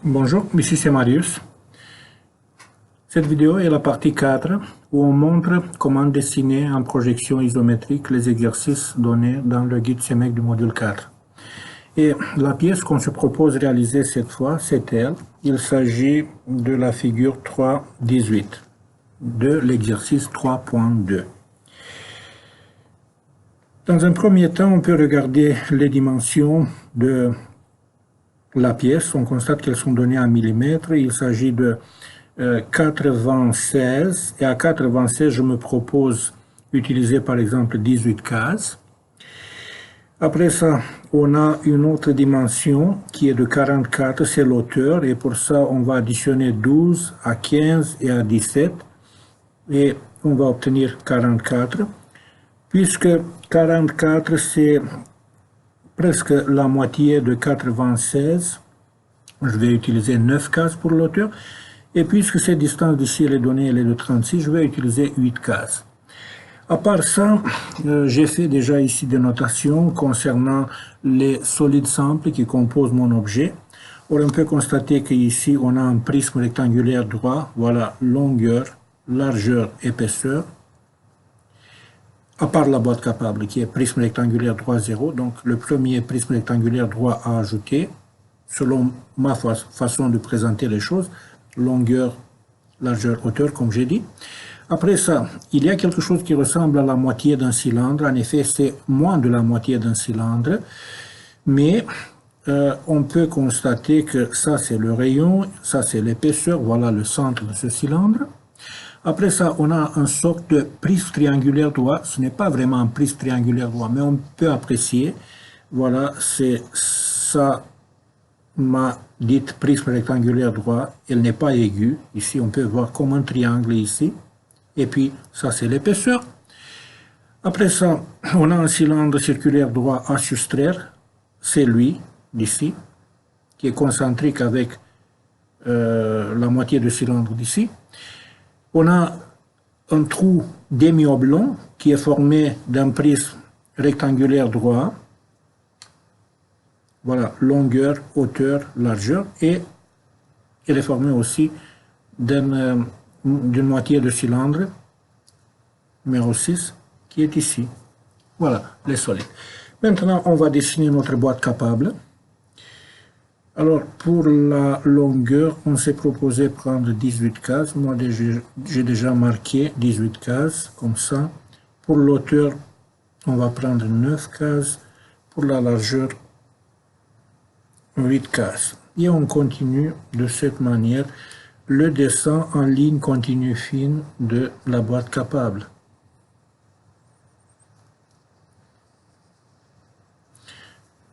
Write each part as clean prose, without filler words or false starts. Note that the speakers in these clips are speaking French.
Bonjour, ici c'est Marius. Cette vidéo est la partie 4 où on montre comment dessiner en projection isométrique les exercices donnés dans le guide CEMEC du module 4. Et la pièce qu'on se propose réaliser cette fois, c'est elle. Il s'agit de la figure 3.18 de l'exercice 3.2. Dans un premier temps, on peut regarder les dimensions de la pièce. On constate qu'elles sont données en millimètres. Il s'agit de 96, et à 96, je me propose d'utiliser par exemple 18 cases. Après ça, on a une autre dimension qui est de 44, c'est l'auteur, et pour ça, on va additionner 12 à 15 et à 17, et on va obtenir 44. Puisque 44, c'est presque la moitié de 96, je vais utiliser 9 cases pour l'auteur. Et puisque cette distance d'ici elle est donnée, elle est de 36, je vais utiliser 8 cases. À part ça, j'ai fait déjà ici des notations concernant les solides simples qui composent mon objet. Or, on peut constater qu'ici, on a un prisme rectangulaire droit. Voilà longueur, largeur, épaisseur. À part la boîte capable qui est prisme rectangulaire droit 0. Donc, le premier prisme rectangulaire droit à ajouter, selon ma façon de présenter les choses. Longueur, largeur, hauteur, comme j'ai dit. Après ça, il y a quelque chose qui ressemble à la moitié d'un cylindre. En effet, c'est moins de la moitié d'un cylindre. Mais on peut constater que ça, c'est le rayon, ça, c'est l'épaisseur. Voilà le centre de ce cylindre. Après ça, on a un sorte de prisme triangulaire droit. Ce n'est pas vraiment un prisme triangulaire droit, mais on peut apprécier. Voilà, c'est ça. Ma dite prisme rectangulaire droit, elle n'est pas aiguë. Ici, on peut voir comme un triangle ici. Et puis, ça, c'est l'épaisseur. Après ça, on a un cylindre circulaire droit à soustraire. C'est lui, d'ici, qui est concentrique avec la moitié du cylindre d'ici. On a un trou demi-oblong qui est formé d'un prisme rectangulaire droit. Voilà, longueur, hauteur, largeur, et elle est formée aussi d'une moitié de cylindre, numéro 6, qui est ici. Voilà, les solides. Maintenant, on va dessiner notre boîte capable. Alors, pour la longueur, on s'est proposé prendre 18 cases. Moi, j'ai déjà marqué 18 cases, comme ça. Pour l'auteur, on va prendre 9 cases. Pour la largeur, 8 cases. Et on continue de cette manière le dessin en ligne continue fine de la boîte capable.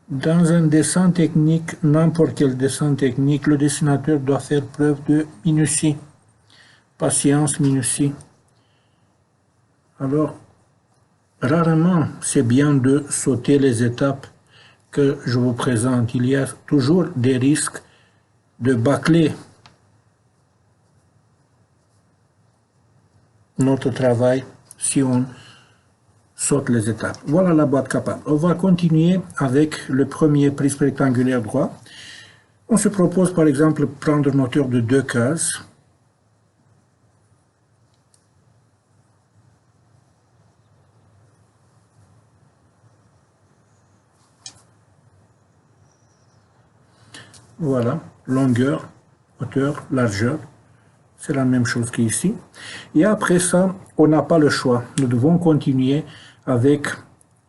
Dans un dessin technique, n'importe quel dessin technique, le dessinateur doit faire preuve de minutie, patience, minutie. Alors, rarement c'est bien de sauter les étapes que je vous présente. Il y a toujours des risques de bâcler notre travail si on saute les étapes. Voilà la boîte capable. On va continuer avec le premier prisme rectangulaire droit. On se propose par exemple prendre une hauteur de 2 cases. Voilà, longueur, hauteur, largeur, c'est la même chose qu'ici. Et après ça, on n'a pas le choix. Nous devons continuer avec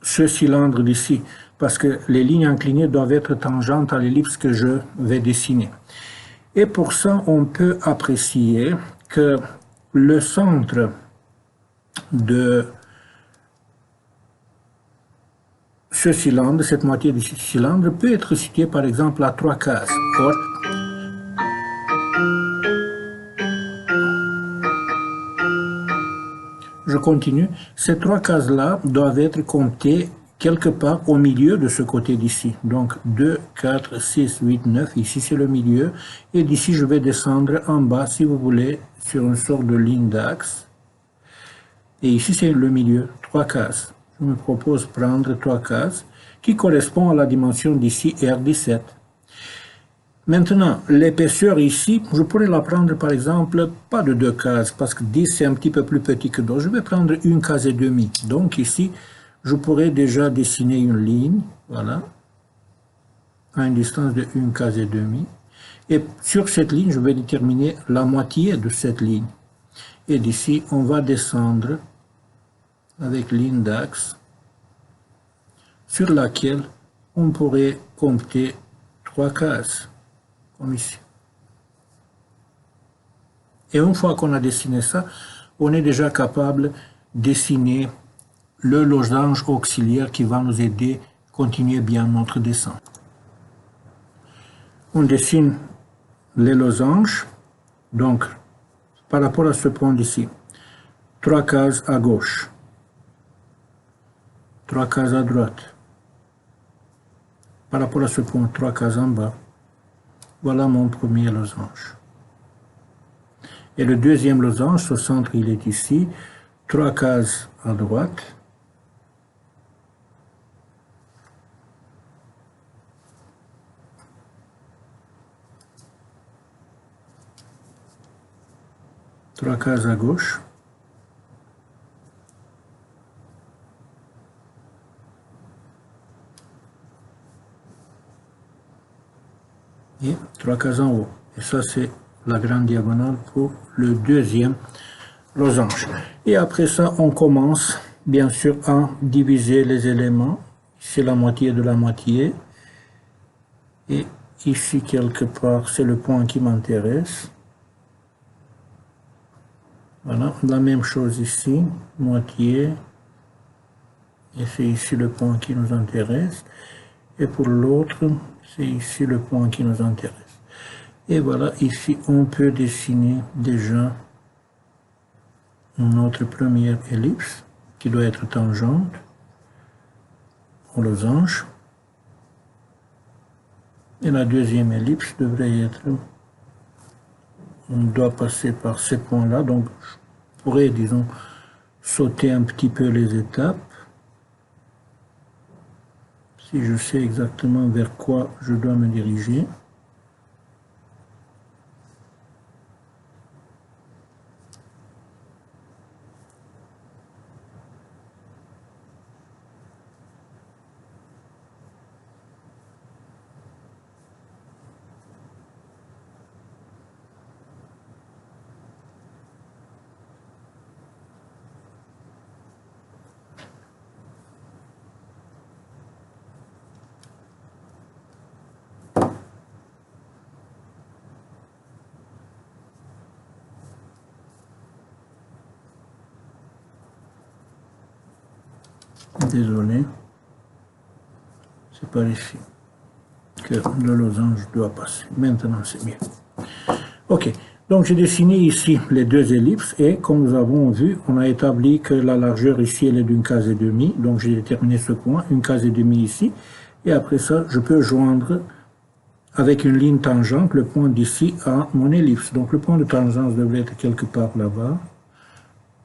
ce cylindre d'ici, parce que les lignes inclinées doivent être tangentes à l'ellipse que je vais dessiner. Et pour ça, on peut apprécier que le centre de ce cylindre, cette moitié du cylindre, peut être situé par exemple à 3 cases. Or, je continue. Ces 3 cases-là doivent être comptées quelque part au milieu de ce côté d'ici. Donc 2, 4, 6, 8, 9. Ici, c'est le milieu. Et d'ici, je vais descendre en bas, si vous voulez, sur une sorte de ligne d'axe. Et ici, c'est le milieu, 3 cases. Je me propose de prendre 3 cases qui correspondent à la dimension d'ici R17. Maintenant, l'épaisseur ici, je pourrais la prendre par exemple, pas de 2 cases, parce que 10 c'est un petit peu plus petit que 12. Je vais prendre 1 case et demi. Donc ici, je pourrais déjà dessiner une ligne, voilà, à une distance de 1 case et demi. Et sur cette ligne, je vais déterminer la moitié de cette ligne. Et d'ici, on va descendre avec ligne d'axe sur laquelle on pourrait compter 3 cases, comme ici. Et une fois qu'on a dessiné ça, on est déjà capable de dessiner le losange auxiliaire qui va nous aider à continuer bien notre dessin. On dessine les losanges, donc par rapport à ce point d'ici, 3 cases à gauche, 3 cases à droite. Par rapport à ce point, 3 cases en bas. Voilà mon premier losange. Et le deuxième losange, au centre, il est ici, 3 cases à droite. Trois cases à gauche. Et 3 cases en haut. Et ça, c'est la grande diagonale pour le deuxième losange. Et après ça, on commence, bien sûr, à diviser les éléments. C'est la moitié de la moitié. Et ici, quelque part, c'est le point qui m'intéresse. Voilà, la même chose ici, moitié. Et c'est ici le point qui nous intéresse. Et pour l'autre, c'est ici le point qui nous intéresse. Et voilà, ici, on peut dessiner déjà notre première ellipse qui doit être tangente au losange. Et la deuxième ellipse devrait être, on doit passer par ces points-là, donc je pourrais, disons, sauter un petit peu les étapes. Si je sais exactement vers quoi je dois me diriger. Désolé, c'est par ici que le losange doit passer. Maintenant, c'est bien. Ok, donc j'ai dessiné ici les deux ellipses et comme nous avons vu, on a établi que la largeur ici elle est d'une case et demie. Donc j'ai déterminé ce point, une case et demie ici. Et après ça, je peux joindre avec une ligne tangente le point d'ici à mon ellipse. Donc le point de tangence devrait être quelque part là-bas.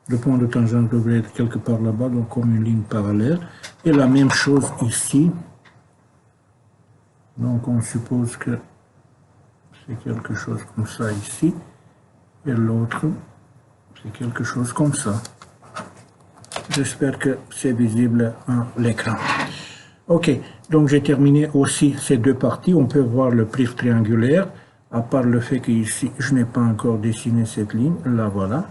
Le point de tangente devrait être quelque part là-bas, donc comme une ligne parallèle. Et la même chose ici. Donc on suppose que c'est quelque chose comme ça ici. Et l'autre, c'est quelque chose comme ça. J'espère que c'est visible à l'écran. Ok, donc j'ai terminé aussi ces deux parties. On peut voir le prisme triangulaire, à part le fait qu'ici, je n'ai pas encore dessiné cette ligne. La voilà.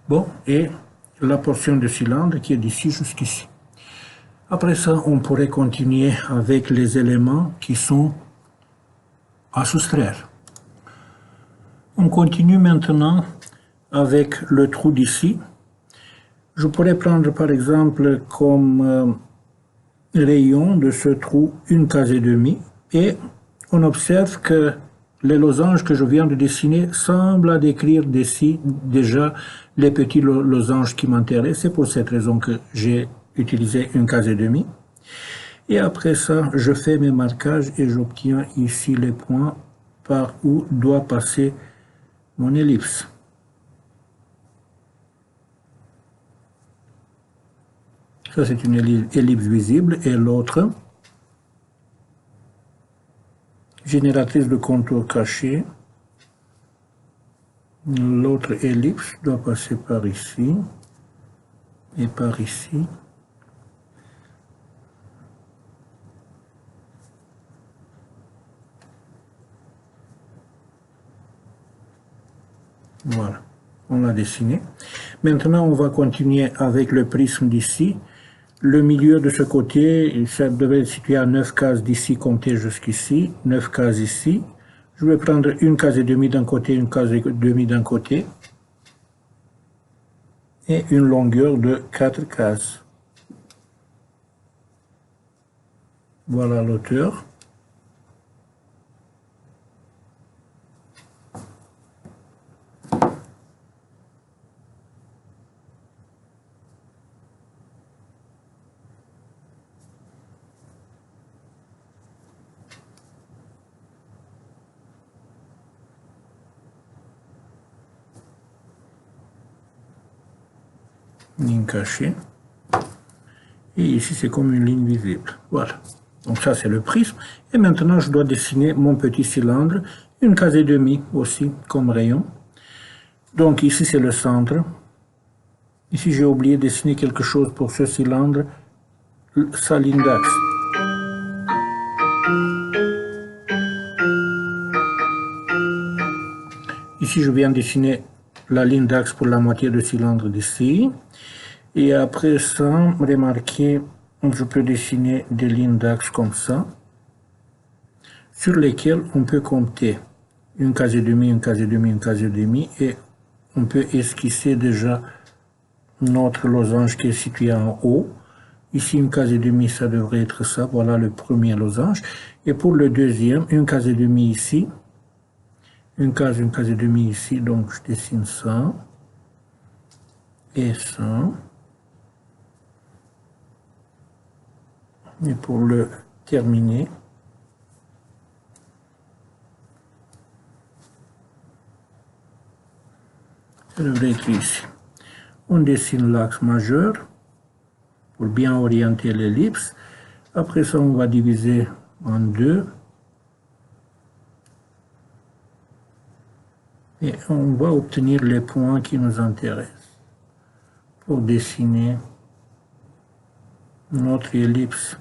Bon, et la portion de cylindre qui est d'ici jusqu'ici. Après ça, on pourrait continuer avec les éléments qui sont à soustraire. On continue maintenant avec le trou d'ici. Je pourrais prendre par exemple comme rayon de ce trou une case et demie et on observe que les losanges que je viens de dessiner semblent décrire d'ici déjà les petits losanges qui m'intéressent. C'est pour cette raison que j'ai utilisé une case et demie. Et après ça, je fais mes marquages et j'obtiens ici les points par où doit passer mon ellipse. Ça, c'est une ellipse visible et l'autre, génératrice de contours cachés. L'autre ellipse doit passer par ici et par ici. Voilà, on l'a dessiné. Maintenant, on va continuer avec le prisme d'ici. Le milieu de ce côté, ça devait être situé à 9 cases d'ici, compter jusqu'ici, 9 cases ici. Je vais prendre une case et demie d'un côté, une case et demie d'un côté. Et une longueur de 4 cases. Voilà l'auteur. Ligne cachée. Et ici, c'est comme une ligne visible. Voilà. Donc ça, c'est le prisme. Et maintenant, je dois dessiner mon petit cylindre. Une case et demie aussi, comme rayon. Donc ici, c'est le centre. Ici, j'ai oublié de dessiner quelque chose pour ce cylindre. Sa ligne d'axe. Ici, je viens dessiner la ligne d'axe pour la moitié du cylindre d'ici. Et après ça, remarquez, je peux dessiner des lignes d'axe comme ça, sur lesquelles on peut compter une case et demie, une case et demie, une case et demie, et on peut esquisser déjà notre losange qui est situé en haut. Ici, une case et demie, ça devrait être ça. Voilà le premier losange. Et pour le deuxième, une case et demie ici, une case et demie ici, donc je dessine ça et ça. Et pour le terminer, ça devrait être ici. On dessine l'axe majeur pour bien orienter l'ellipse. Après ça, on va diviser en deux. Et on va obtenir les points qui nous intéressent pour dessiner notre ellipse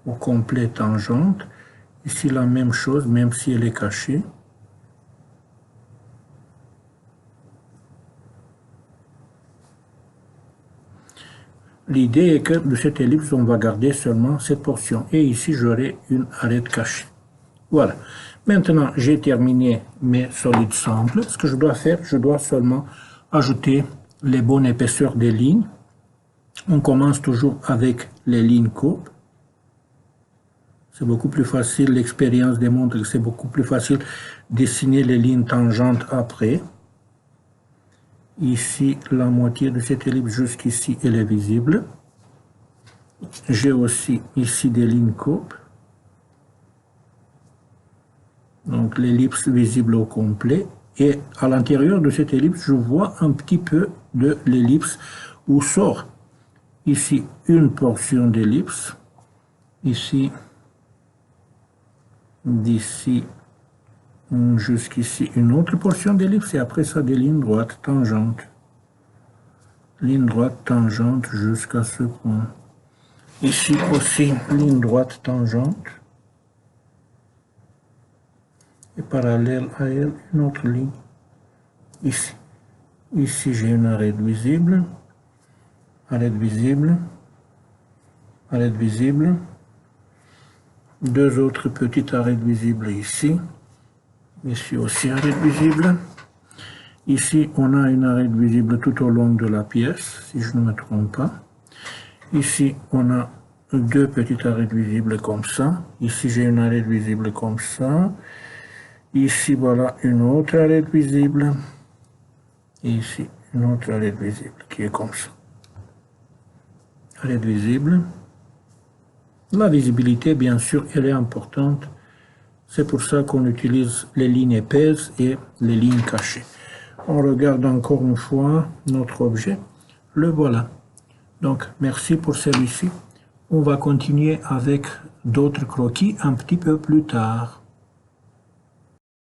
au complet tangente. Ici, la même chose, même si elle est cachée. L'idée est que de cette ellipse, on va garder seulement cette portion. Et ici, j'aurai une arête cachée. Voilà. Maintenant, j'ai terminé mes solides simples. Ce que je dois faire, je dois seulement ajouter les bonnes épaisseurs des lignes. On commence toujours avec les lignes courbes. C'est beaucoup plus facile, l'expérience démontre que c'est beaucoup plus facile de dessiner les lignes tangentes après. Ici, la moitié de cette ellipse jusqu'ici, elle est visible. J'ai aussi ici des lignes courbes. Donc l'ellipse visible au complet. Et à l'intérieur de cette ellipse, je vois un petit peu de l'ellipse où sort ici une portion d'ellipse. Ici, d'ici jusqu'ici une autre portion d'ellipse et après ça des lignes droites tangentes. Ligne droite tangente jusqu'à ce point. Ici aussi ligne droite tangente. Et parallèle à elle une autre ligne. Ici. Ici j'ai une arête visible. Arête visible. Arête visible. Deux autres petites arêtes visibles ici. Ici aussi arête visible. Ici, on a une arête visible tout au long de la pièce, si je ne me trompe pas. Ici, on a deux petites arêtes visibles comme ça. Ici, j'ai une arête visible comme ça. Ici, voilà une autre arête visible. Et ici, une autre arête visible qui est comme ça. Arête visible. La visibilité, bien sûr, elle est importante. C'est pour ça qu'on utilise les lignes épaisses et les lignes cachées. On regarde encore une fois notre objet. Le voilà. Donc, merci pour celui-ci. On va continuer avec d'autres croquis un petit peu plus tard.